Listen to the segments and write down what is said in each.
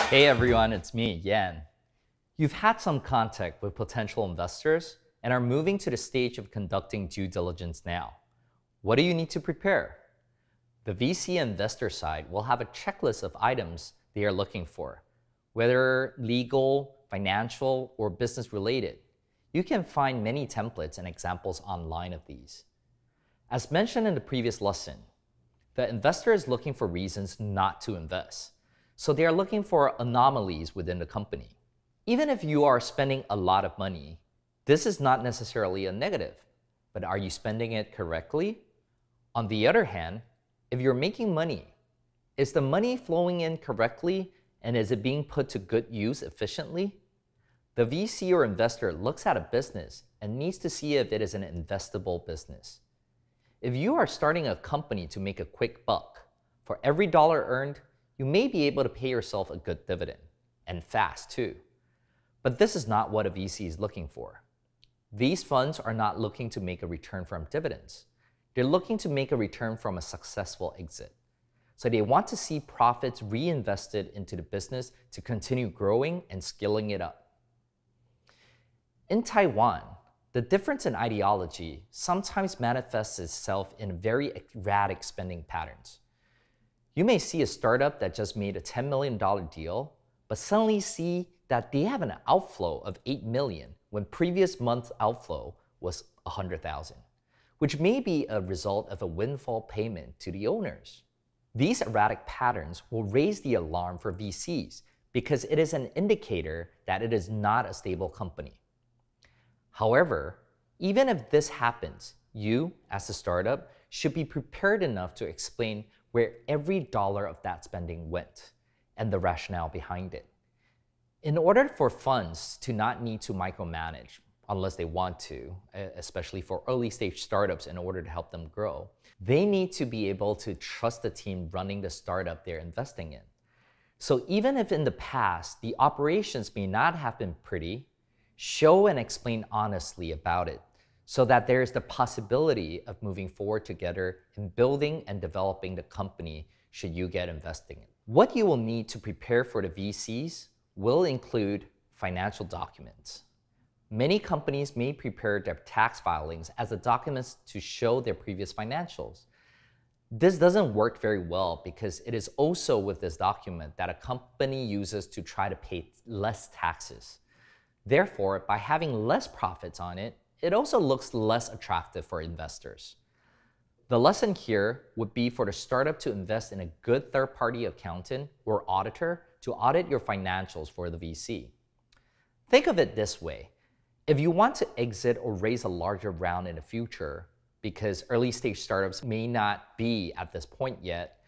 Hey everyone, it's me, Yan. You've had some contact with potential investors and are moving to the stage of conducting due diligence now. What do you need to prepare? The VC investor side will have a checklist of items they are looking for, whether legal, financial, or business related. You can find many templates and examples online of these. As mentioned in the previous lesson, the investor is looking for reasons not to invest. So they are looking for anomalies within the company. Even if you are spending a lot of money, this is not necessarily a negative, but are you spending it correctly? On the other hand, if you're making money, is the money flowing in correctly and is it being put to good use efficiently? The VC or investor looks at a business and needs to see if it is an investable business. If you are starting a company to make a quick buck, for every dollar earned, you may be able to pay yourself a good dividend, and fast too. But this is not what a VC is looking for. These funds are not looking to make a return from dividends. They're looking to make a return from a successful exit. So they want to see profits reinvested into the business to continue growing and scaling it up. In Taiwan, the difference in ideology sometimes manifests itself in very erratic spending patterns. You may see a startup that just made a $10 million deal, but suddenly see that they have an outflow of $8 million when previous month's outflow was $100,000, which may be a result of a windfall payment to the owners. These erratic patterns will raise the alarm for VCs because it is an indicator that it is not a stable company. However, even if this happens, you, as a startup, should be prepared enough to explain where every dollar of that spending went and the rationale behind it. In order for funds to not need to micromanage, unless they want to, especially for early stage startups in order to help them grow, they need to be able to trust the team running the startup they're investing in. So even if in the past the operations may not have been pretty, show and explain honestly about it, so that there is the possibility of moving forward together in building and developing the company should you get investing in. What you will need to prepare for the VCs will include financial documents. Many companies may prepare their tax filings as the documents to show their previous financials. This doesn't work very well because it is also with this document that a company uses to try to pay less taxes. Therefore, by having less profits on it, it also looks less attractive for investors. The lesson here would be for the startup to invest in a good third-party accountant or auditor to audit your financials for the VC. Think of it this way. If you want to exit or raise a larger round in the future, because early-stage startups may not be at this point yet,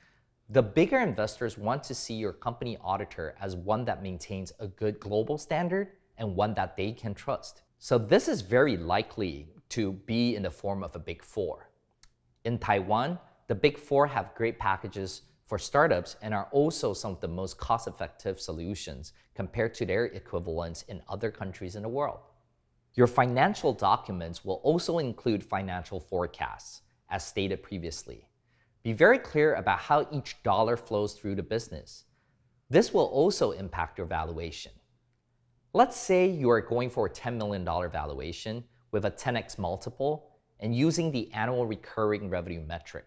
the bigger investors want to see your company auditor as one that maintains a good global standard and one that they can trust. So this is very likely to be in the form of a Big Four. In Taiwan, the Big Four have great packages for startups and are also some of the most cost-effective solutions compared to their equivalents in other countries in the world. Your financial documents will also include financial forecasts, as stated previously. Be very clear about how each dollar flows through the business. This will also impact your valuation. Let's say you are going for a $10 million valuation with a 10x multiple and using the annual recurring revenue metric.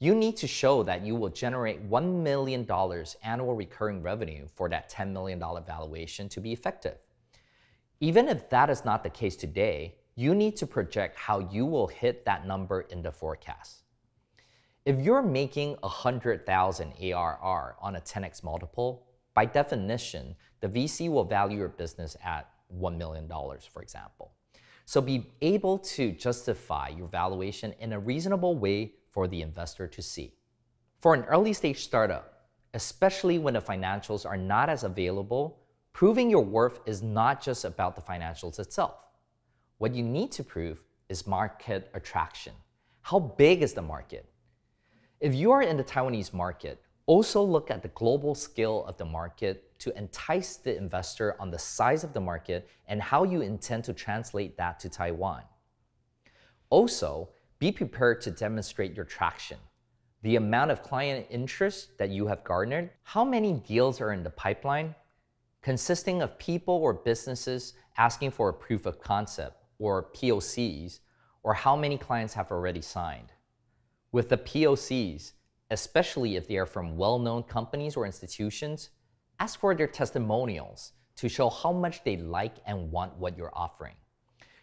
You need to show that you will generate $1 million annual recurring revenue for that $10 million valuation to be effective. Even if that is not the case today, you need to project how you will hit that number in the forecast. If you're making 100,000 ARR on a 10x multiple, by definition, the VC will value your business at $1 million, for example. So be able to justify your valuation in a reasonable way for the investor to see. For an early stage startup, especially when the financials are not as available, proving your worth is not just about the financials itself. What you need to prove is market attraction. How big is the market? If you are in the Taiwanese market, also look at the global scale of the market to entice the investor on the size of the market and how you intend to translate that to Taiwan. Also, be prepared to demonstrate your traction. the amount of client interest that you have garnered, how many deals are in the pipeline, consisting of people or businesses asking for a proof of concept, or POCs, or how many clients have already signed. With the POCs, especially if they are from well-known companies or institutions, ask for their testimonials to show how much they like and want what you're offering.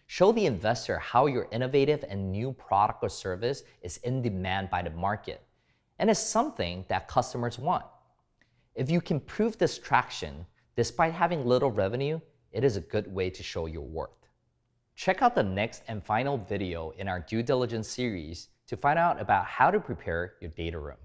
Show the investor how your innovative and new product or service is in demand by the market and is something that customers want. If you can prove this traction, despite having little revenue, it is a good way to show your worth. Check out the next and final video in our due diligence series to find out about how to prepare your data room.